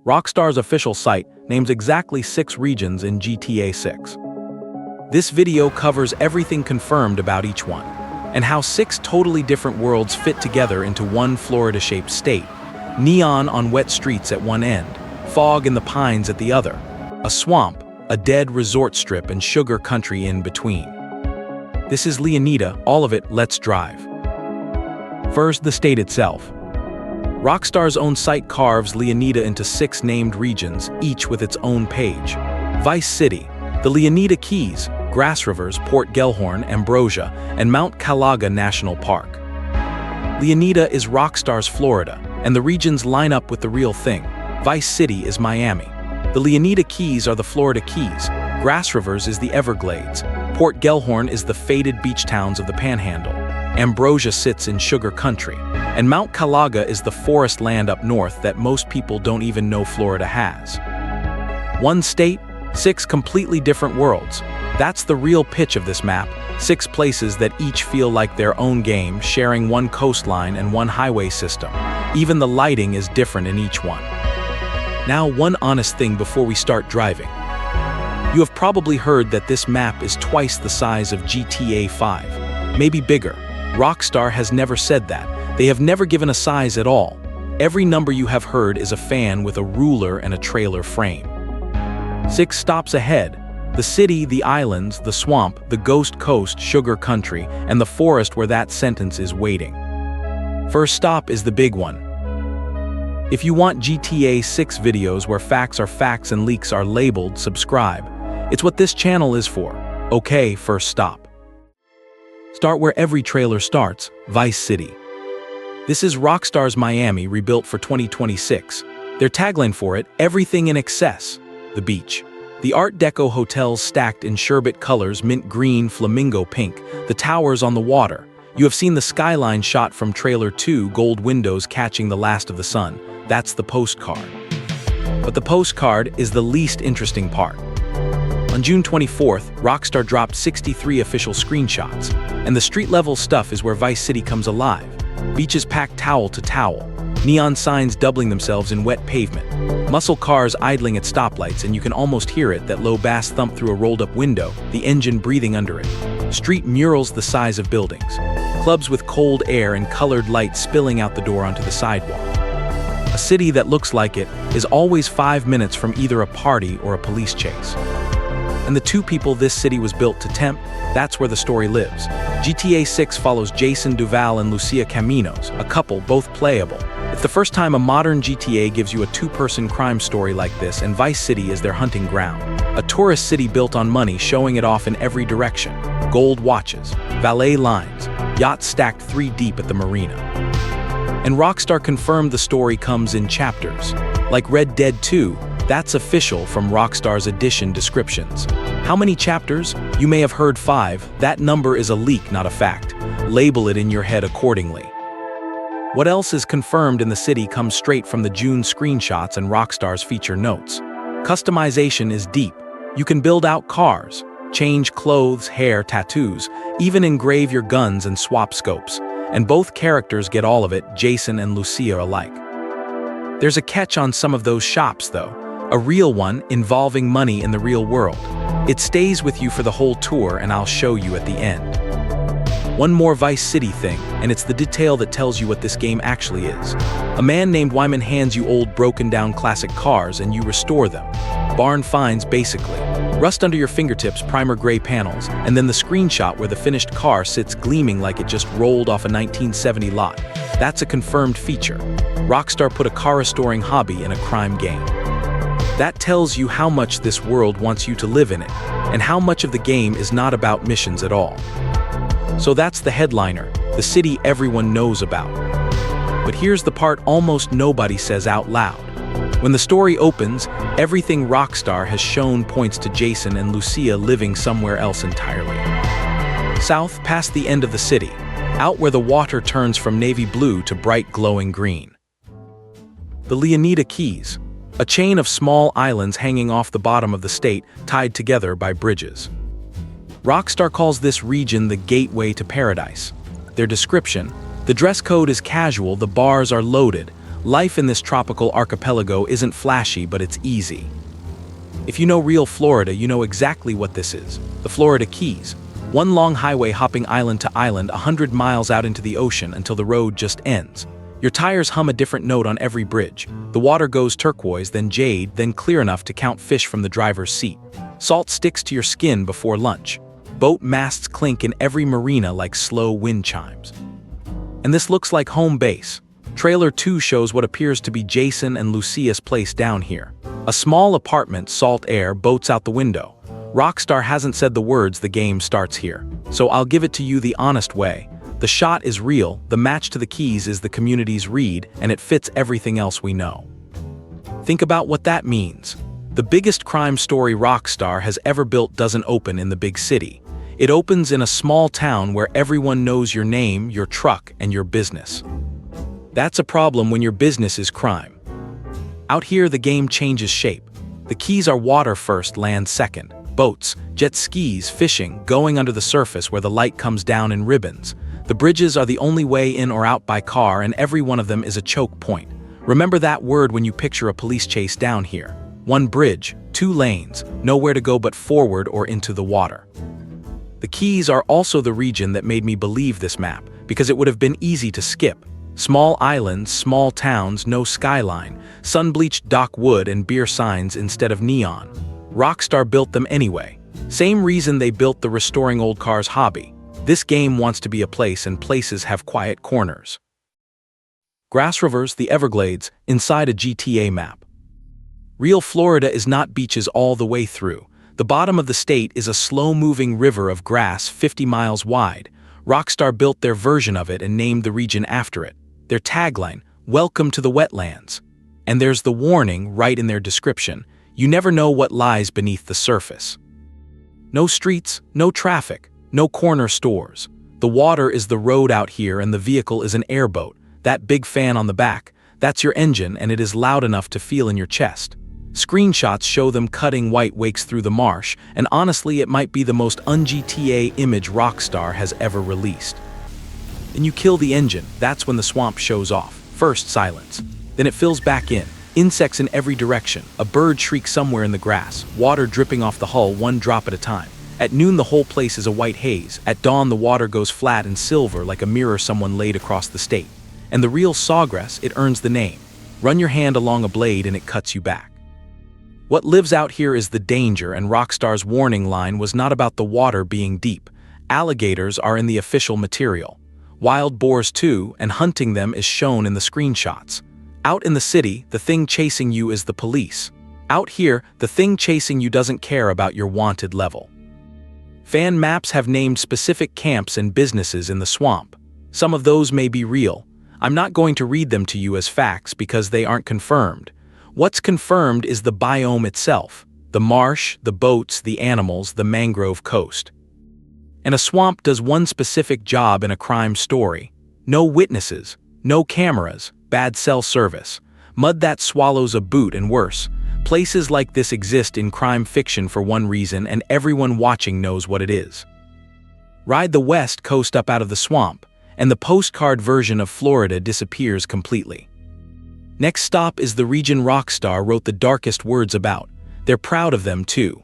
Rockstar's official site names exactly 6 regions in GTA 6. This video covers everything confirmed about each one, and how 6 totally different worlds fit together into one Florida-shaped state. Neon on wet streets at one end, fog in the pines at the other, a swamp, a dead resort strip, and sugar country in between. This is Leonida, all of it. Let's drive. First, the state itself. Rockstar's own site carves Leonida into 6 named regions, each with its own page. Vice City, the Leonida Keys, Grassrivers, Port Gellhorn, Ambrosia, and Mount Kalaga National Park. Leonida is Rockstar's Florida, and the regions line up with the real thing. Vice City is Miami. The Leonida Keys are the Florida Keys. Grassrivers is the Everglades. Port Gellhorn is the faded beach towns of the Panhandle. Ambrosia sits in sugar country. And Mount Kalaga is the forest land up north that most people don't even know Florida has. One state, 6 completely different worlds. That's the real pitch of this map. 6 places that each feel like their own game, sharing one coastline and one highway system. Even the lighting is different in each one. Now, one honest thing before we start driving. You have probably heard that this map is twice the size of GTA 5. Maybe bigger. Rockstar has never said that. They have never given a size at all. Every number you have heard is a fan with a ruler and a trailer frame. 6 stops ahead. The city, the islands, the swamp, the ghost coast, sugar country, and the forest where that sentence is waiting. First stop is the big one. If you want GTA 6 videos where facts are facts and leaks are labeled, subscribe. It's what this channel is for. Okay, first stop. Start where every trailer starts, Vice City. This is Rockstar's Miami, rebuilt for 2026. Their tagline for it, everything in excess. The beach. The Art Deco hotels stacked in sherbet colors, mint green, flamingo pink, the towers on the water. You have seen the skyline shot from trailer 2, gold windows catching the last of the sun. That's the postcard. But the postcard is the least interesting part. On June 24th, Rockstar dropped 63 official screenshots, and the street-level stuff is where Vice City comes alive. Beaches packed towel to towel, neon signs doubling themselves in wet pavement, muscle cars idling at stoplights, and you can almost hear it, that low bass thump through a rolled-up window, the engine breathing under it. Street murals the size of buildings, clubs with cold air and colored lights spilling out the door onto the sidewalk. A city that looks like it is always 5 minutes from either a party or a police chase. And the 2 people this city was built to tempt, that's where the story lives. GTA 6 follows Jason and Lucia Caminos, a couple, both playable. It's the first time a modern GTA gives you a 2-person crime story like this, and Vice City is their hunting ground. A tourist city built on money, showing it off in every direction. Gold watches, valet lines, yachts stacked 3 deep at the marina. And Rockstar confirmed the story comes in chapters. Like Red Dead 2, that's official from Rockstar's edition descriptions. How many chapters? You may have heard 5. That number is a leak, not a fact. Label it in your head accordingly. What else is confirmed in the city comes straight from the June screenshots and Rockstar's feature notes. Customization is deep. You can build out cars, change clothes, hair, tattoos, even engrave your guns and swap scopes. And both characters get all of it, Jason and Lucia alike. There's a catch on some of those shops, though. A real one involving money in the real world. It stays with you for the whole tour, and I'll show you at the end. One more Vice City thing, and it's the detail that tells you what this game actually is. A man named Wyman hands you old broken-down classic cars and you restore them. Barn finds, basically. Rust under your fingertips, primer gray panels, and then the screenshot where the finished car sits gleaming like it just rolled off a 1970 lot. That's a confirmed feature. Rockstar put a car restoring hobby in a crime game. That tells you how much this world wants you to live in it, and how much of the game is not about missions at all. So that's the headliner, the city everyone knows about. But here's the part almost nobody says out loud. When the story opens, everything Rockstar has shown points to Jason and Lucia living somewhere else entirely. South, past the end of the city, out where the water turns from navy blue to bright glowing green. The Leonida Keys. A chain of small islands hanging off the bottom of the state, tied together by bridges. Rockstar calls this region the gateway to paradise. Their description: the dress code is casual, the bars are loaded, Life in this tropical archipelago isn't flashy, but it's easy. If you know real Florida, you know exactly what this is. The Leonida Keys. One long highway hopping island to island 100 miles out into the ocean until the road just ends. Your tires hum a different note on every bridge. The water goes turquoise, then jade, then clear enough to count fish from the driver's seat. Salt sticks to your skin before lunch. Boat masts clink in every marina like slow wind chimes. And this looks like home base. Trailer 2 shows what appears to be Jason and Lucia's place down here. A small apartment, salt air, boats out the window. Rockstar hasn't said the words the game starts here, so I'll give it to you the honest way. The shot is real, the match to the keys is the community's read, and it fits everything else we know. Think about what that means. The biggest crime story Rockstar has ever built doesn't open in the big city. It opens in a small town where everyone knows your name, your truck, and your business. That's a problem when your business is crime. Out here, the game changes shape. The keys are water first, land second. Boats, jet skis, fishing, going under the surface where the light comes down in ribbons. The bridges are the only way in or out by car, and every one of them is a choke point. Remember that word when you picture a police chase down here. One bridge, 2 lanes, nowhere to go but forward or into the water. The keys are also the region that made me believe this map, because it would have been easy to skip. Small islands, small towns, no skyline, sun-bleached dock wood and beer signs instead of neon. Rockstar built them anyway. Same reason they built the restoring old cars hobby. This game wants to be a place, and places have quiet corners. Grassrivers, the Everglades, inside a GTA map. Real Florida is not beaches all the way through. The bottom of the state is a slow-moving river of grass 50 miles wide. Rockstar built their version of it and named the region after it. Their tagline, "Welcome to the wetlands." And there's the warning right in their description. You never know what lies beneath the surface. No streets, no traffic, no corner stores. The water is the road out here, and the vehicle is an airboat. That big fan on the back, that's your engine, and it is loud enough to feel in your chest. Screenshots show them cutting white wakes through the marsh, and honestly, it might be the most un-GTA image Rockstar has ever released. Then you kill the engine, that's when the swamp shows off. First silence, then it fills back in. Insects in every direction, a bird shrieks somewhere in the grass, water dripping off the hull one drop at a time. At noon the whole place is a white haze. At dawn the water goes flat and silver like a mirror someone laid across the state. And the real sawgrass, it earns the name. Run your hand along a blade and it cuts you back. What lives out here is the danger, and Rockstar's warning line was not about the water being deep. Alligators are in the official material. Wild boars too, and hunting them is shown in the screenshots. Out in the city, the thing chasing you is the police. Out here, the thing chasing you doesn't care about your wanted level. Fan maps have named specific camps and businesses in the swamp. Some of those may be real. I'm not going to read them to you as facts because they aren't confirmed. What's confirmed is the biome itself. The marsh, the boats, the animals, the mangrove coast. And a swamp does one specific job in a crime story. No witnesses, no cameras, bad cell service. Mud that swallows a boot and worse. Places like this exist in crime fiction for one reason, and everyone watching knows what it is. Ride the west coast up out of the swamp, and the postcard version of Florida disappears completely. Next stop is the region Rockstar wrote the darkest words about. They're proud of them too.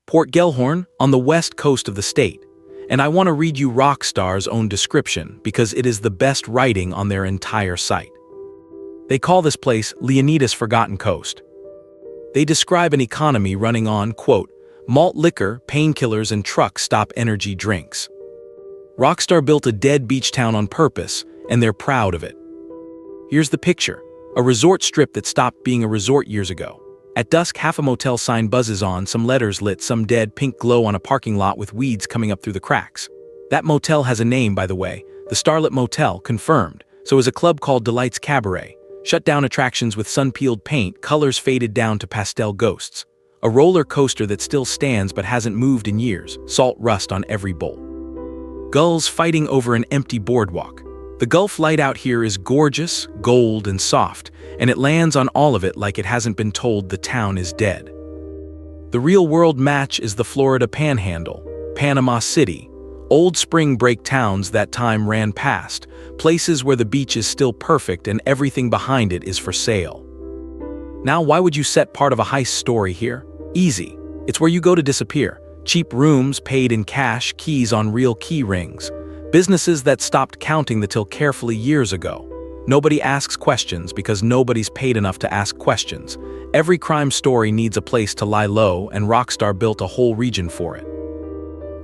Port Gellhorn, on the west coast of the state. And I want to read you Rockstar's own description because it is the best writing on their entire site. They call this place Leonida's Forgotten Coast. They describe an economy running on, quote, malt liquor, painkillers, and truck stop energy drinks. Rockstar built a dead beach town on purpose, and they're proud of it. Here's the picture. A resort strip that stopped being a resort years ago. At dusk, half a motel sign buzzes on, some letters lit, some dead pink glow on a parking lot with weeds coming up through the cracks. That motel has a name, by the way, the Starlit Motel, confirmed. So is a club called Delight's Cabaret. Shut down attractions with sun-peeled paint, colors faded down to pastel ghosts. A roller coaster that still stands but hasn't moved in years, salt rust on every bolt. Gulls fighting over an empty boardwalk. The Gulf light out here is gorgeous, gold, and soft, and it lands on all of it like it hasn't been told the town is dead. The real-world match is the Florida Panhandle, Panama City. Old spring break towns that time ran past, places where the beach is still perfect and everything behind it is for sale. Now, why would you set part of a heist story here? Easy. It's where you go to disappear. Cheap rooms paid in cash, keys on real key rings. Businesses that stopped counting the till carefully years ago. Nobody asks questions because nobody's paid enough to ask questions. Every crime story needs a place to lie low, and Rockstar built a whole region for it.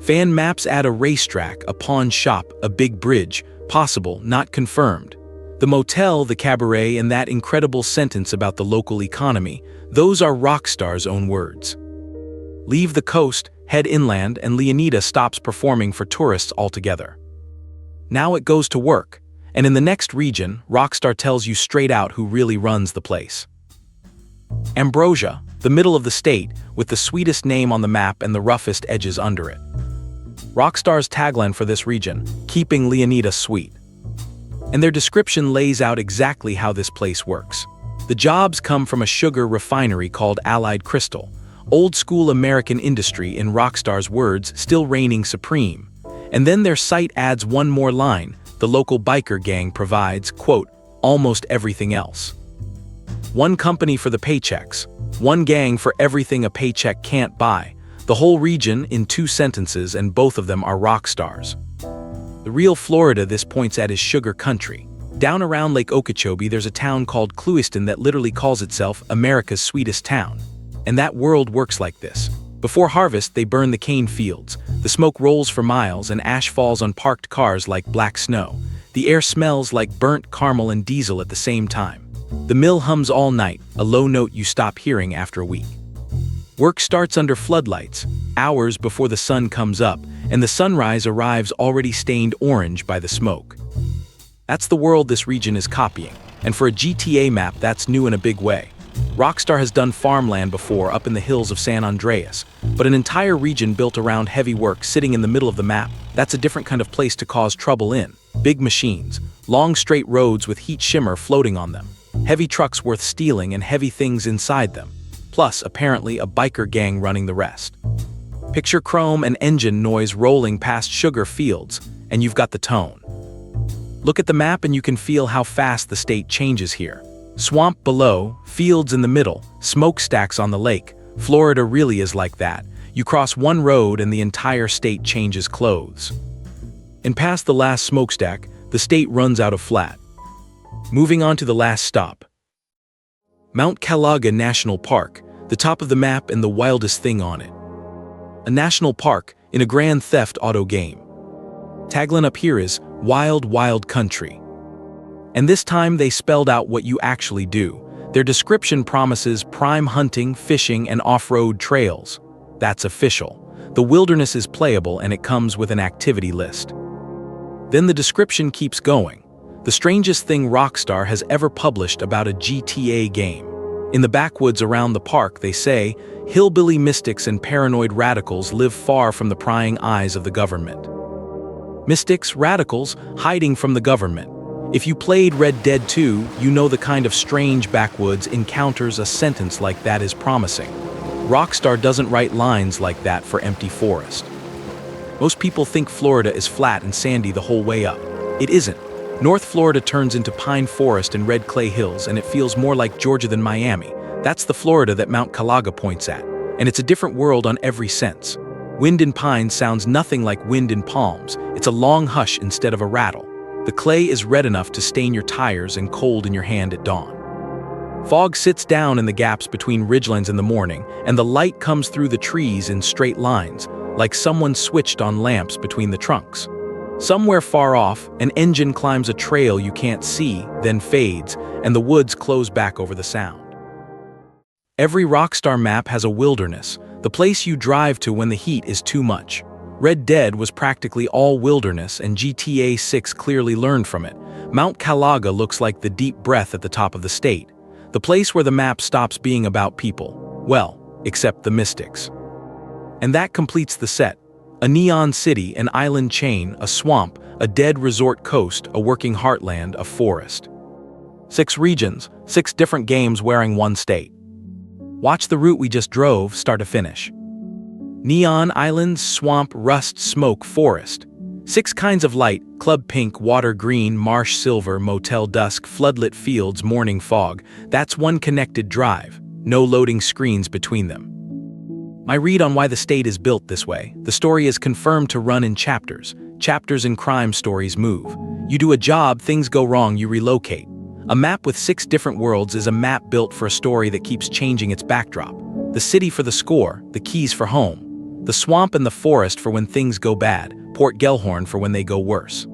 Fan maps add a racetrack, a pawn shop, a big bridge, possible, not confirmed. The motel, the cabaret, and that incredible sentence about the local economy, those are Rockstar's own words. Leave the coast, head inland, and Leonida stops performing for tourists altogether. Now it goes to work, and in the next region, Rockstar tells you straight out who really runs the place. Ambrosia, the middle of the state, with the sweetest name on the map and the roughest edges under it. Rockstar's tagline for this region, keeping Leonida sweet. And their description lays out exactly how this place works. The jobs come from a sugar refinery called Allied Crystal, old-school American industry in Rockstar's words, still reigning supreme. And then their site adds one more line: the local biker gang provides, quote, almost everything else. One company for the paychecks, one gang for everything a paycheck can't buy. The whole region in 2 sentences, and both of them are Rockstar's. The real Florida this points at is sugar country. Down around Lake Okeechobee there's a town called Clewiston that literally calls itself America's sweetest town. And that world works like this. Before harvest they burn the cane fields. The smoke rolls for miles and ash falls on parked cars like black snow. The air smells like burnt caramel and diesel at the same time. The mill hums all night, a low note you stop hearing after a week. Work starts under floodlights, hours before the sun comes up, and the sunrise arrives already stained orange by the smoke. That's the world this region is copying, and for a GTA map that's new in a big way. Rockstar has done farmland before up in the hills of San Andreas, but an entire region built around heavy work sitting in the middle of the map, that's a different kind of place to cause trouble in. Big machines, long straight roads with heat shimmer floating on them, heavy trucks worth stealing and heavy things inside them, plus apparently a biker gang running the rest. Picture chrome and engine noise rolling past sugar fields, and you've got the tone. Look at the map and you can feel how fast the state changes here. Swamp below, fields in the middle, smokestacks on the lake. Florida really is like that. You cross one road and the entire state changes clothes. And past the last smokestack, the state runs out of flat. Moving on to the last stop. Mount Kalaga National Park, the top of the map and the wildest thing on it. A national park in a Grand Theft Auto game. Tagline up here is, Wild, Wild Country. And this time they spelled out what you actually do. Their description promises prime hunting, fishing, and off-road trails. That's official. The wilderness is playable and it comes with an activity list. Then the description keeps going. The strangest thing Rockstar has ever published about a GTA game. In the backwoods around the park, they say, hillbilly mystics and paranoid radicals live far from the prying eyes of the government. Mystics, radicals, hiding from the government. If you played Red Dead 2, you know the kind of strange backwoods encounters a sentence like that is promising. Rockstar doesn't write lines like that for empty forest. Most people think Florida is flat and sandy the whole way up. It isn't. North Florida turns into pine forest and red clay hills, and it feels more like Georgia than Miami. That's the Florida that Mount Kalaga points at, and it's a different world on every sense. Wind in pines sounds nothing like wind in palms. It's a long hush instead of a rattle. The clay is red enough to stain your tires and cold in your hand at dawn. Fog sits down in the gaps between ridgelines in the morning, and the light comes through the trees in straight lines, like someone switched on lamps between the trunks. Somewhere far off, an engine climbs a trail you can't see, then fades, and the woods close back over the sound. Every Rockstar map has a wilderness, the place you drive to when the heat is too much. Red Dead was practically all wilderness, and GTA 6 clearly learned from it. Mount Kalaga looks like the deep breath at the top of the state, the place where the map stops being about people. Well, except the mystics. And that completes the set. A neon city, an island chain, a swamp, a dead resort coast, a working heartland, a forest. 6 regions, 6 different games wearing one state. Watch the route we just drove start to finish. Neon, islands, swamp, rust, smoke, forest. 6 kinds of light: club pink, water green, marsh silver, motel dusk, floodlit fields, morning fog. That's one connected drive. No loading screens between them. My read on why the state is built this way: the story is confirmed to run in chapters. Chapters in crime stories move. You do a job, things go wrong, you relocate. A map with 6 different worlds is a map built for a story that keeps changing its backdrop. The city for the score, the keys for home. The swamp and the forest for when things go bad, Port Gellhorn for when they go worse.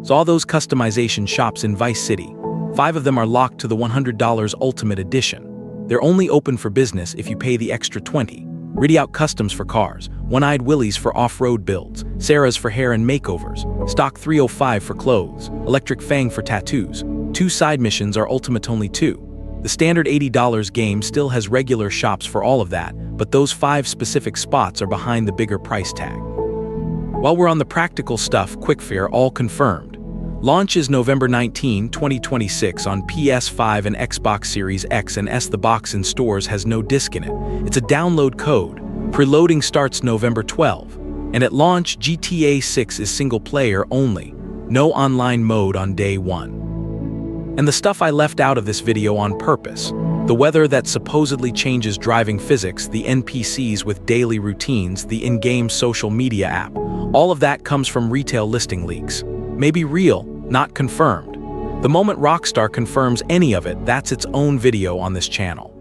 So all those customization shops in Vice City, 5 of them are locked to the $100 Ultimate Edition. They're only open for business if you pay the extra $20. Riddy Out Customs for cars, One-Eyed Willie's for off-road builds, Sarah's for hair and makeovers, Stock 305 for clothes, Electric Fang for tattoos. 2 side missions are Ultimate only 2. The standard $80 game still has regular shops for all of that, but those 5 specific spots are behind the bigger price tag. While we're on the practical stuff, quickfire all confirmed. Launch is November 19, 2026 on PS5 and Xbox Series X and S. The box in stores has no disc in it. It's a download code. Preloading starts November 12. And at launch, GTA 6 is single player only. No online mode on day 1. And the stuff I left out of this video on purpose. The weather that supposedly changes driving physics, the NPCs with daily routines, the in-game social media app. All of that comes from retail listing leaks. Maybe real, not confirmed. The moment Rockstar confirms any of it, that's its own video on this channel.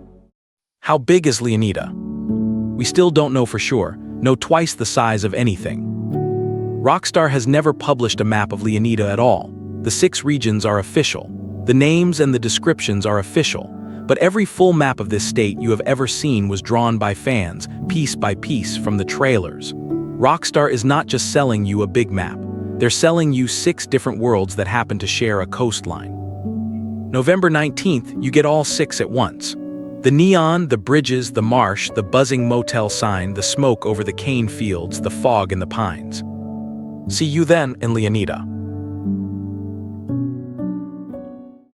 How big is Leonida? We still don't know for sure, no twice the size of anything. Rockstar has never published a map of Leonida at all. The 6 regions are official. The names and the descriptions are official. But every full map of this state you have ever seen was drawn by fans, piece by piece, from the trailers. Rockstar is not just selling you a big map. They're selling you 6 different worlds that happen to share a coastline. November 19th, you get all 6 at once. The neon, the bridges, the marsh, the buzzing motel sign, the smoke over the cane fields, the fog in the pines. See you then in Leonida.